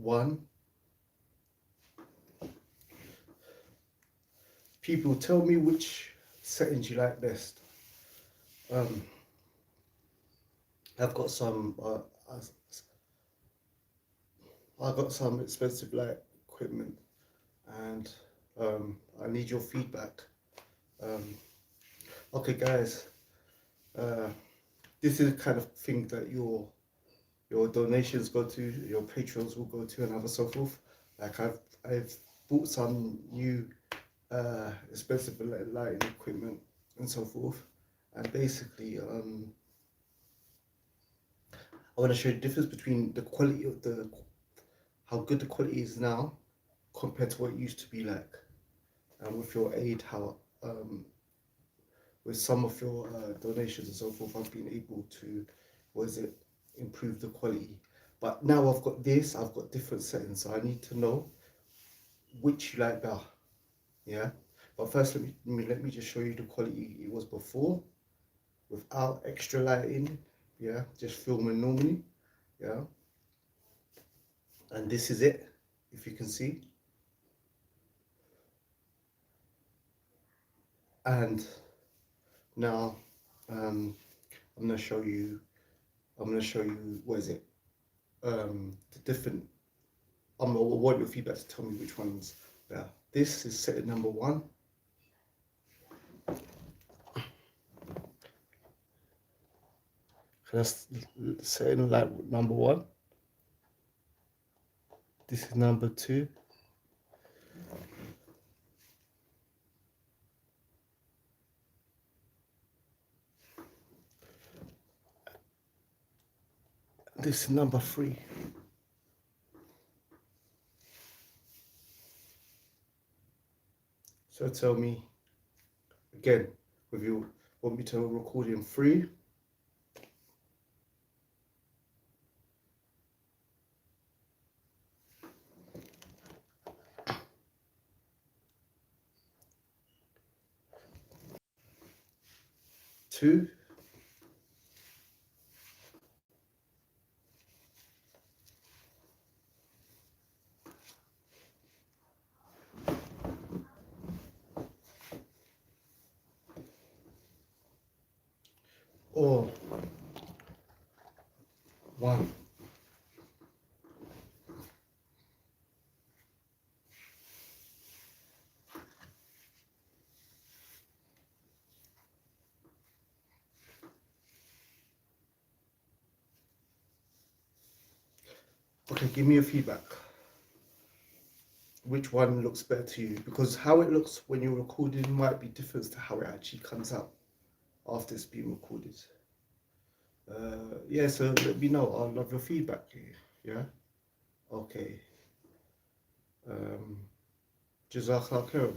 1. People, tell me which settings you like best. I've got some expensive light equipment, and I need your feedback. Okay, guys, this is the kind of thing that your donations go to, your patrons will go to, and so forth. Like I've bought some new expensive lighting equipment and so forth, and basically I want to show you the difference between the quality of how good the quality is now compared to what it used to be like, and with your aid, how with some of your donations and so forth, I've been able to, improve the quality. But now I've got different settings, so I need to know which you like better. Yeah. But first, let me just show you the quality it was before, without extra lighting. Yeah, just filming normally. Yeah. And this is it, if you can see. And now I'm gonna show you the different. I want your feedback to tell me which one's better. This is setting number 1. That's setting like number 1. This is number 2. This is number 3. So tell me again, if you want me to record in 3. Two. Or 1. Okay, give me your feedback. Which one looks better to you? Because how it looks when you're recording might be different to how it actually comes out after it's been recorded. Yeah, so let me know. I'll love your feedback here. Yeah. Okay. Jazakallah khair.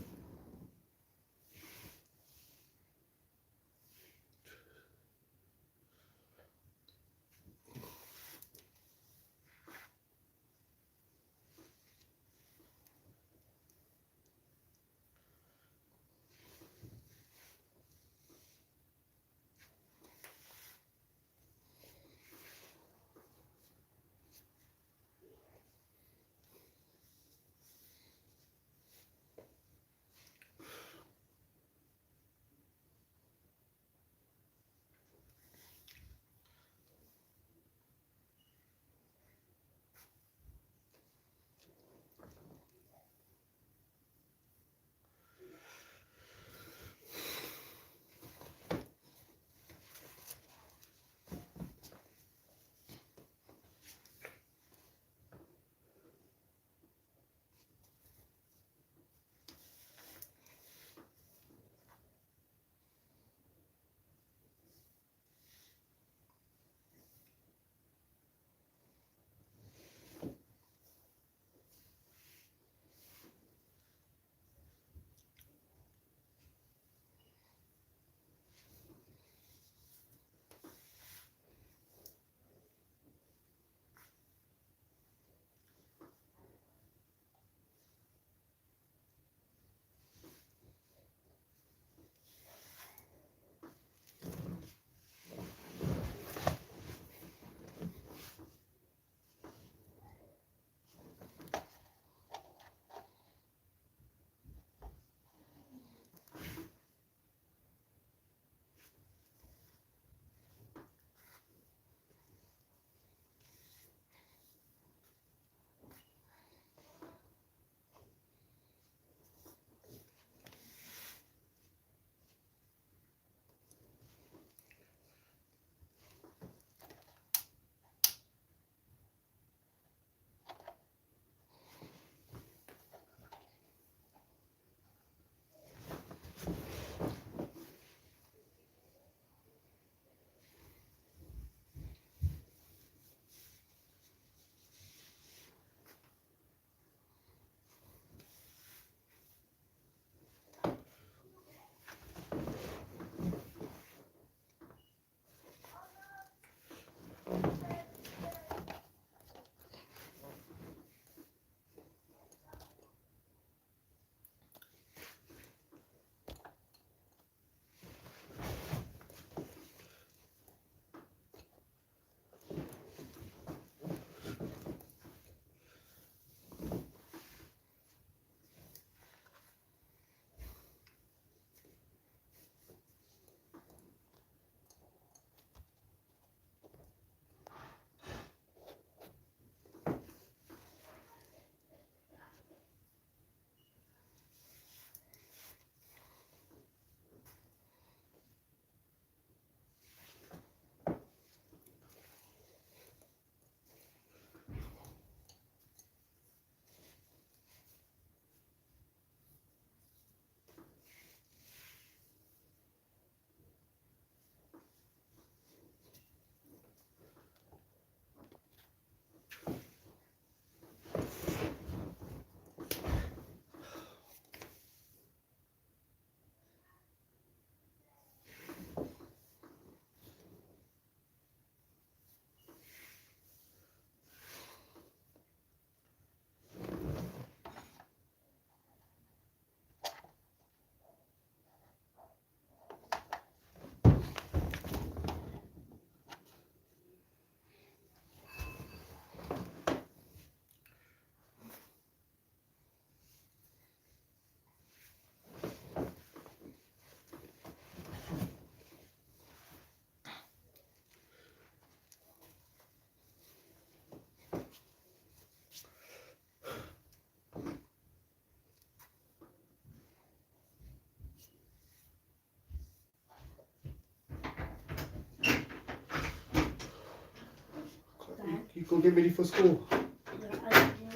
go get ready for school? I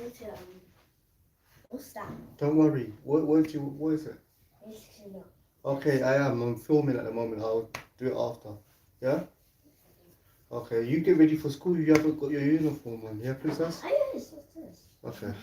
need to, what's that? Don't worry. What is it? Okay, I'm filming at the moment. I'll do it after. Yeah? Okay, you get ready for school. You haven't got your uniform on. Yeah, princess? Yes, what's this? Okay.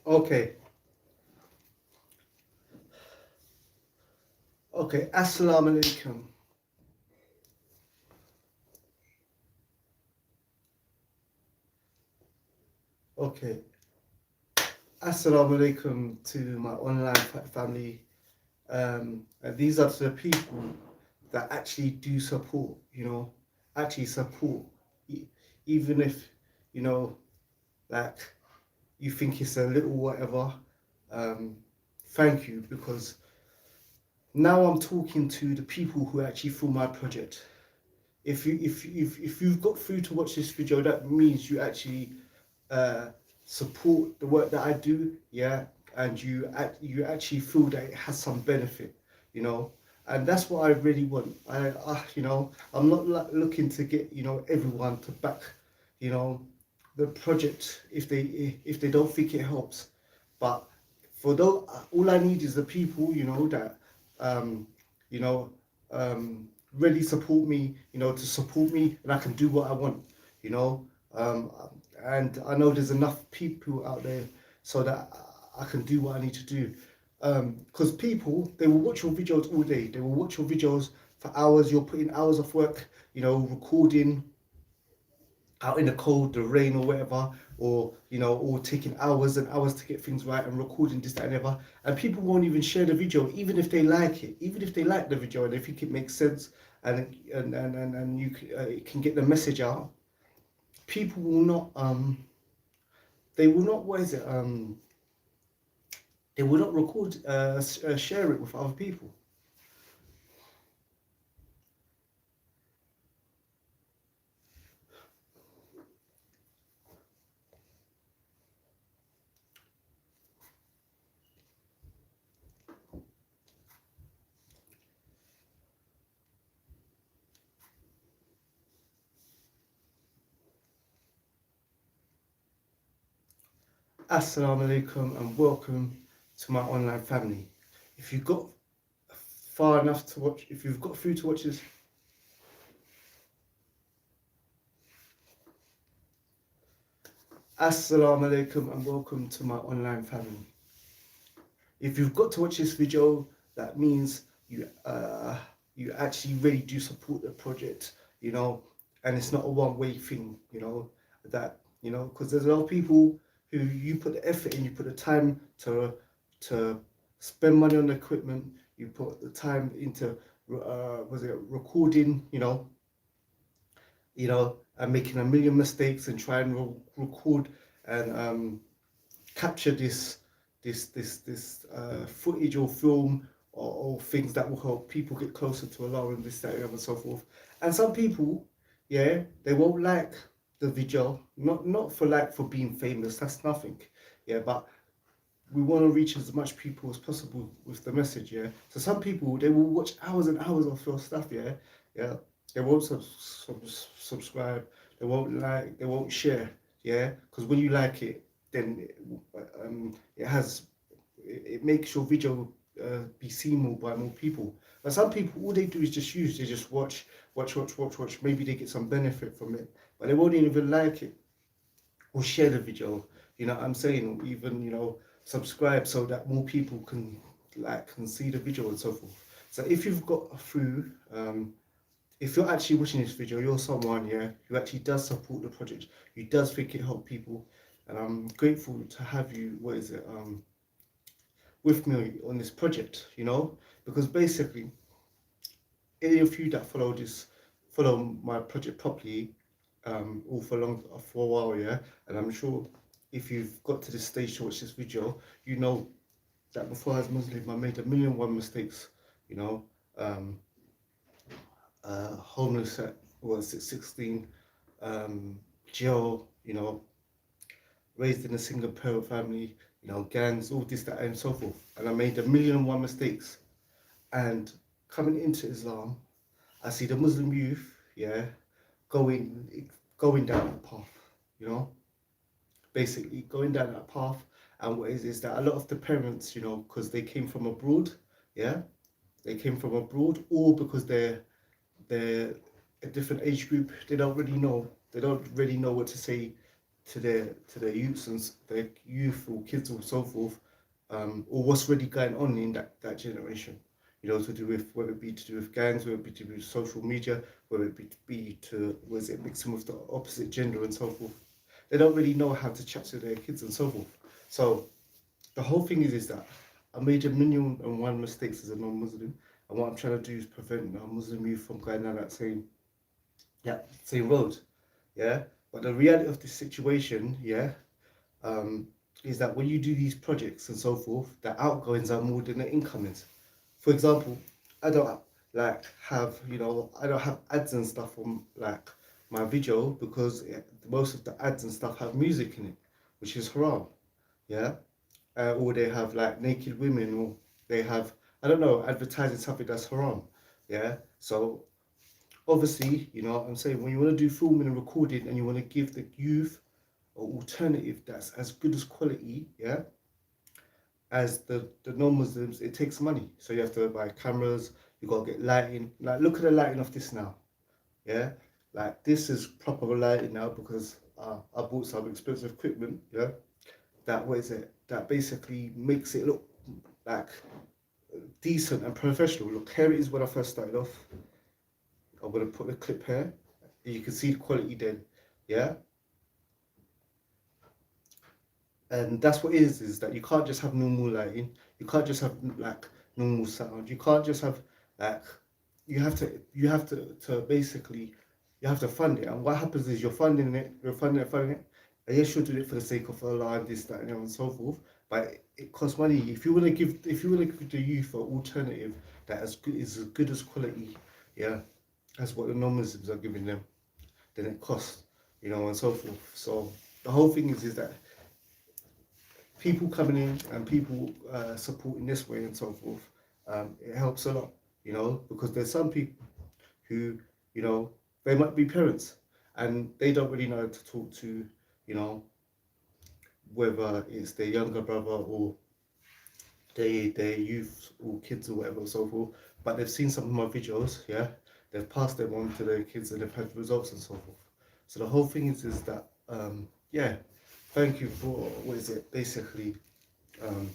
Okay. Okay. Assalamu alaikum. Okay. Assalamu alaikum to my online family. And these are the people that actually do support, actually support, even if, like you think it's a little whatever. Thank you, because now I'm talking to the people who actually feel my project. If you've got through to watch this video, that means you actually support the work that I do, yeah, and you actually feel that it has some benefit, and that's what I really want. I'm not looking to get everyone to back, the project if they don't think it helps, but for those, all I need is the people, that you know really support me, to support me, and I can do what I want, um, and I know there's enough people out there so that I can do what I need to do. Because people, they will watch your videos all day. They will watch your videos for hours. You're putting hours of work, recording out in the cold, the rain or whatever, or taking hours and hours to get things right and recording this, that, and ever. And people won't even share the video, even if they like it, even if they like the video and they think it makes sense and you it can get the message out. People will not they will not, what is it, they will not record, share it with other people. Assalamu alaikum and welcome to my online family. If you've got far enough to watch, if you've got through to watch this, Assalamu alaikum and welcome to my online family. If you've got to watch this video, that means you actually really do support the project, and it's not a one-way thing, because there's a lot of people who you put the effort in, you put the time to spend money on the equipment, you put the time into recording, and making a million mistakes and try and record and capture this footage or film or things that will help people get closer to Allah and this, that, and so forth. And some people, yeah, they won't like the video, not for being famous, that's nothing, yeah, but we want to reach as much people as possible with the message, yeah. So some people, they will watch hours and hours of your stuff, yeah, yeah. They won't subscribe, they won't like, they won't share, yeah. Because when you like it, then it has it makes your video be seen more by more people. But some people, all they do is just use, they just watch. Maybe they get some benefit from it, but they won't even like it or share the video. You know what I'm saying? Or even, you know, subscribe so that more people can see the video and so forth. So if you've got through, if you're actually watching this video, you're someone, yeah, who actually does support the project, who does think it helped people, and I'm grateful to have you. What is it? With me on this project, you know, because basically, any of you that follow my project properly, all for a while, yeah, and I'm sure if you've got to this stage to watch this video, you know that before I was Muslim, I made a million one mistakes, you know, um, homeless at was it 16, jail, you know, raised in a single parent family, you know, gangs, all this, that, and so forth, and I made a million and one mistakes, and coming into Islam, I see the Muslim youth, yeah, going down that path, you know, basically going down that path. And what is that a lot of the parents, you know, because they came from abroad, yeah, they came from abroad, or because they're a different age group, they don't really know what to say to their youths and their youth or kids or so forth, or what's really going on in that generation. You know, to do with whether it be to do with gangs, whether it be to do with social media, whether it be to was it mixing with the opposite gender and so forth. They don't really know how to chat to their kids and so forth. So the whole thing is that I made a million and one mistakes as a non-Muslim, and what I'm trying to do is prevent Muslim youth from going down that same road, yeah. But the reality of this situation, yeah, um, is that when you do these projects and so forth, the outgoings are more than the incomings. For example, I don't I don't have ads and stuff on like my video because most of the ads and stuff have music in it, which is haram, yeah. Or they have like naked women, or they have, I don't know, advertising something that's haram, yeah. So obviously, you know what I'm saying, when you want to do filming and recording and you want to give the youth an alternative that's as good as quality, yeah, as the non-Muslims, it takes money. So you have to buy cameras, you got to get lighting. Like, look at the lighting of this now, yeah? Like, this is proper lighting now because I bought some expensive equipment, yeah? That basically makes it look like decent and professional. Look, here it is when I first started off. I'm going to put the clip here. You can see the quality then, yeah? And that's what it is that you can't just have normal lighting, you can't just have like normal sound, you can't just have like, you have to basically, you have to fund it. And what happens is you're funding it, and yes, you're doing it for the sake of Allah and this, that, and so forth, but it costs money. If you want to give the youth an alternative that is as good as quality, yeah, that's what the non-Muslims are giving them, then it costs, you know, and so forth. So the whole thing is that people coming in and people supporting this way and so forth, it helps a lot, you know, because there's some people who, you know, they might be parents and they don't really know how to talk to, you know, whether it's their younger brother or their youth or kids or whatever and so forth, but they've seen some of my videos, yeah, they've passed them on to their kids and they've had results and so forth. So the whole thing is that, yeah, thank you for, what is it, basically, um,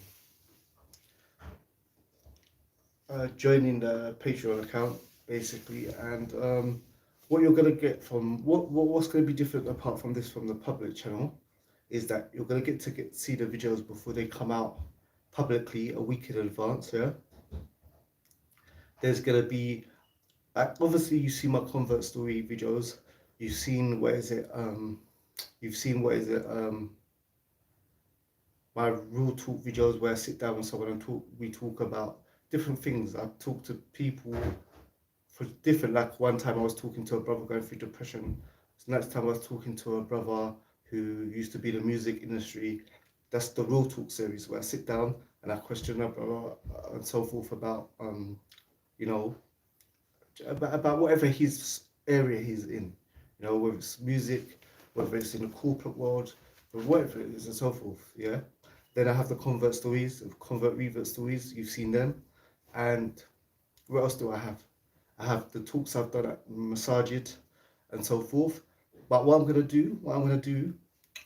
joining the Patreon account, basically, and what you're gonna get from what's gonna be different apart from this from the public channel is that you're gonna get see the videos before they come out publicly a week in advance. Yeah, there's gonna be obviously you see my convert story videos. You've seen you've seen my real talk videos where I sit down with someone and we talk about different things. I talk to people for different, like one time I was talking to a brother going through depression. The next time I was talking to a brother who used to be in the music industry. That's the real talk series where I sit down and I question and so forth about you know, about whatever his area he's in, you know, whether it's music, whether it's in the corporate world, or whatever it is, and so forth. Yeah. Then I have the convert stories, convert revert stories. You've seen them, and what else do I have? I have the talks I've done at Masajid, and so forth. But what I'm gonna do,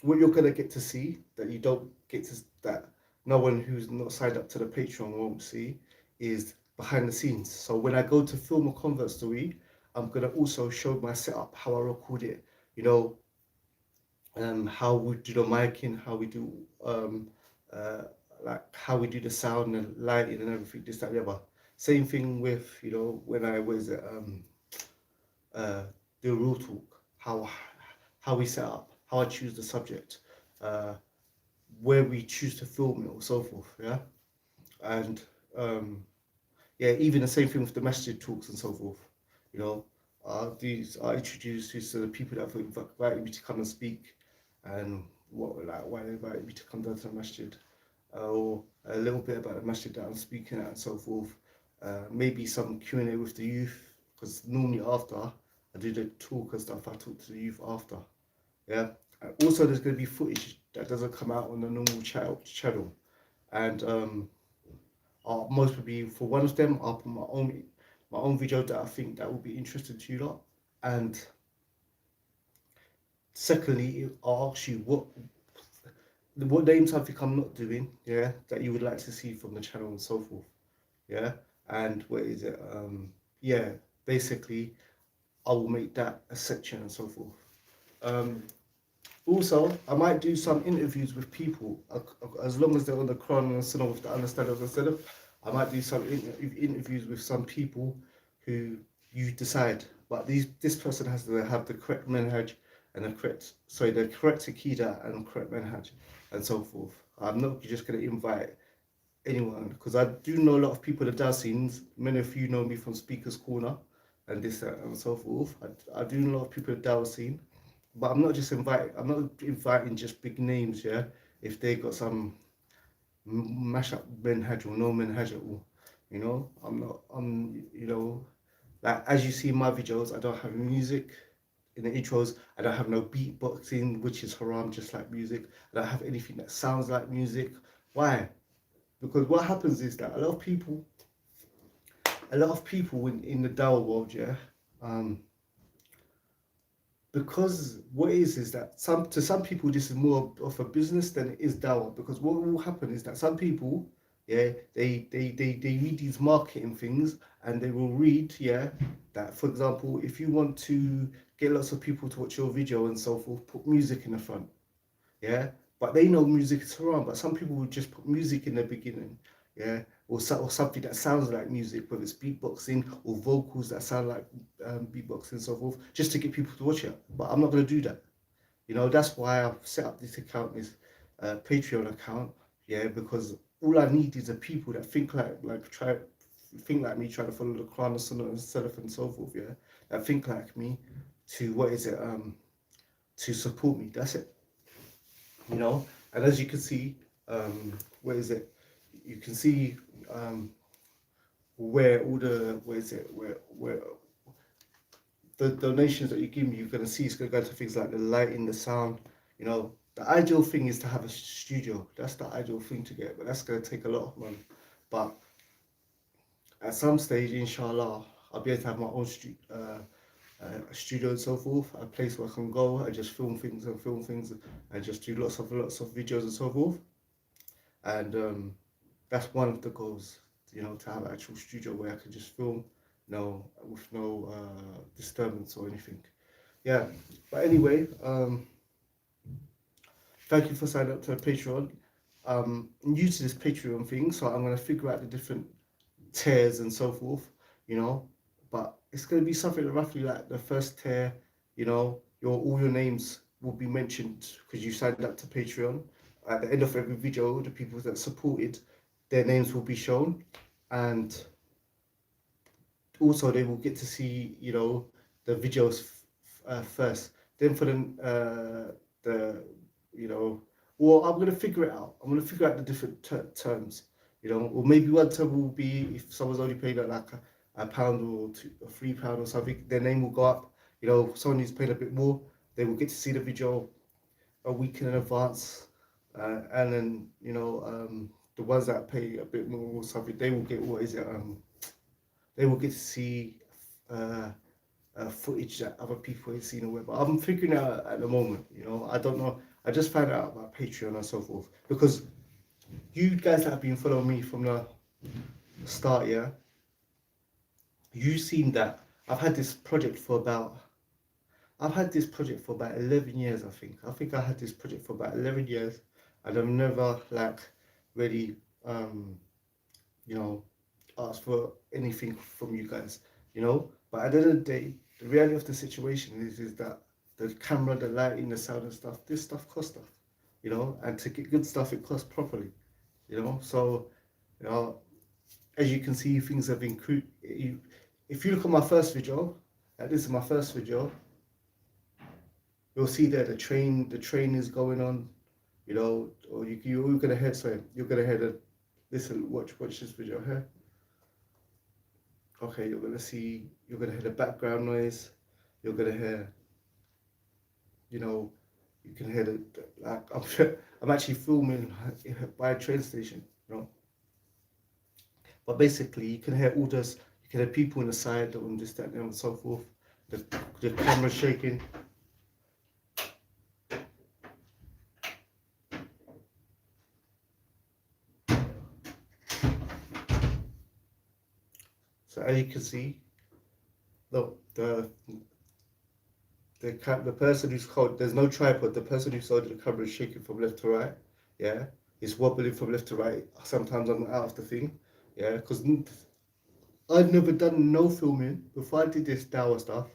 what you're gonna get to see that you don't get to, that no one who's not signed up to the Patreon won't see, is behind the scenes. So when I go to film a convert story, I'm gonna also show my setup, how I record it. You know, how we do the miking, how we do uh, like how we do the sound and lighting and everything, this, that, the other. Same thing with, you know, when I was uh, do real talk, how we set up, how I choose the subject, uh, where we choose to film it, or so forth. Yeah, and yeah, even the same thing with the masjid talks and so forth. You know, these I introduce these to the people that have invited me to come and speak, and what, like, why they invited me to come down to the masjid, or a little bit about the masjid that I'm speaking at and so forth. Maybe some Q&A with the youth, because normally after I do the talk and stuff, I talk to the youth after. Yeah. Also, there's going to be footage that doesn't come out on the normal channel, and most probably for one of them, I'll put my own video that I think that will be interesting to you lot. And secondly, I'll ask you what names I think I'm not doing, yeah, that you would like to see from the channel and so forth, yeah. And what is it? Yeah, basically, I will make that a section and so forth. Also, I might do some interviews with people, as long as they're on the Quran and Sunnah with the understanding of the Salaf. I might do some interviews with some people who you decide, but this person has to have the correct manhaj and the correct akida and correct manhaj and so forth. I'm not just going to invite anyone, because I do know a lot of people in the Dawah scenes. Many of you know me from Speaker's Corner and this and so forth. I do know a lot of people in the Dawah scene. But I'm not inviting just big names, yeah. If they got some mash up manhaj or no manhaj at all, you know, you know, like as you see in my videos, I don't have music in the intros. I don't have no beatboxing, which is haram, just like music. I don't have anything that sounds like music. Why? Because what happens is that a lot of people in the Dawah world, yeah, because what is that some people this is more of a business than it is dawah. Because what will happen is that some people, yeah, they read these marketing things, and they will read, yeah, that for example, if you want to get lots of people to watch your video and so forth, put music in the front, yeah. But they know music is haram. But some people would just put music in the beginning, yeah, or something that sounds like music, whether it's beatboxing or vocals that sound like beatboxing and so forth, just to get people to watch it. But I'm not going to do that. You know, that's why I've set up this account, this Patreon account, yeah, because all I need is a people that think think like me, try to follow the Quran, the Sunnah, and Salaf and so forth, yeah, that think like me, to to support me. That's it. You know. And as you can see, where is it? You can see where all the where the donations that you give me, you're gonna see it's gonna go to things like the lighting, the sound. You know, the ideal thing is to have a studio. That's the ideal thing to get, but that's gonna take a lot of money. But at some stage, inshallah, I'll be able to have my own a studio and so forth, a place where I can go and just film things and just do lots of videos and so forth. And that's one of the goals, you know, to have an actual studio where I can just film, with no disturbance or anything. Yeah, but anyway, thank you for signing up to the Patreon. I'm new to this Patreon thing, so I'm gonna figure out the different tiers and so forth, you know. But it's gonna be something roughly like the first tier, you know, all your names will be mentioned because you signed up to Patreon. At the end of every video, the people that supported, their names will be shown, and also they will get to see, you know, the videos first. Then for the you know, Well, I'm gonna figure it out. I'm gonna figure out the different terms, you know. Or maybe one term will be if someone's only paying like a pound or two, or £3 or something, their name will go up. You know, someone who's paid a bit more, they will get to see the video a week in advance, and then the ones that pay a bit more or something, they will get what is it? They will get to see uh, footage that other people ain't seen or whatever. I'm figuring out at the moment. You know, I don't know. I just found out about Patreon and so forth because you guys that have been following me from the start, yeah, you've seen that I've had this project for about 11 years, I think. I think I had this project for about 11 years, and I've never, like, really, you know, asked for anything from you guys, you know? But at the end of the day, the reality of the situation is that the camera, the lighting, the sound and stuff, this stuff costs stuff, you know? And to get good stuff, it costs properly, you know? So, you know, as you can see, things have increased. If you look at my first video, this is my first video, you'll see that the train is going on, you know, or you're gonna hear, sorry, you're gonna hear the, listen, watch this video here. Okay, you're gonna hear the background noise, you're gonna hear, you know, you can hear like, I'm actually filming by a train station, you know. But basically, you can hear all this, you can hear people on the side, on this, that, and so forth, the camera shaking. So as you can see, the person who's holding, there's no tripod. The person who's holding the camera is shaking from left to right. Yeah, it's wobbling from left to right. Sometimes I'm out of the thing. Yeah, because I've never done no filming before I did this dawah stuff.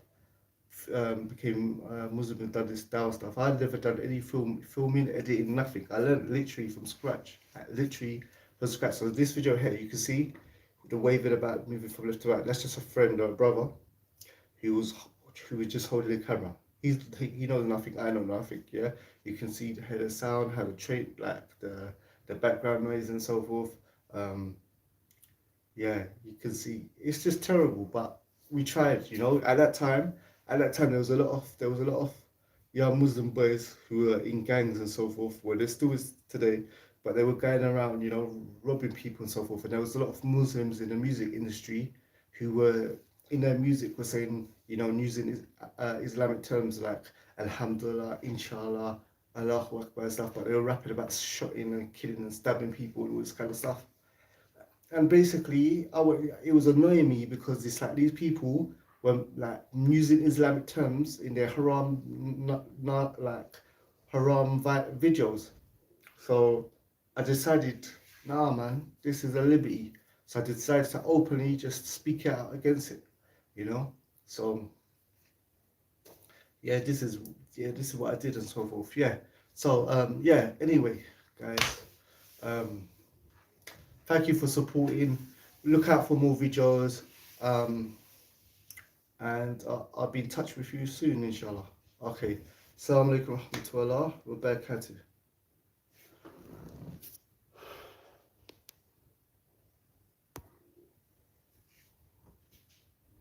Became Muslim and done this dawah stuff. I'd never done any filming, editing, nothing. I learned literally from scratch. Literally from scratch. So this video here, you can see the waving about moving from left to right. That's just a friend or a brother who was just holding the camera. He knows nothing. I know nothing. Yeah, you can see the sound, how the train, like the background noise and so forth. Yeah, you can see it's just terrible. But we tried. You know, at that time there was a lot of young Muslim boys who were in gangs and so forth. Well, there still is today, but they were going around, you know, robbing people and so forth. And there was a lot of Muslims in the music industry who were in their music were saying, you know, using Islamic terms like Alhamdulillah, Inshallah, Allahu Akbar and stuff, but they were rapping about shooting and killing and stabbing people and all this kind of stuff. And basically, it was annoying me because it's like these people were like using Islamic terms in their haram, not like haram videos. So I decided, nah, man, this is a liberty. So I decided to openly just speak out against it, you know. So yeah, this is what I did and so forth. Yeah. So yeah. Anyway, guys, thank you for supporting. Look out for more videos, and I'll be in touch with you soon, inshallah. Okay. Assalamu alaikum wa rahmatullah wa barakatuh.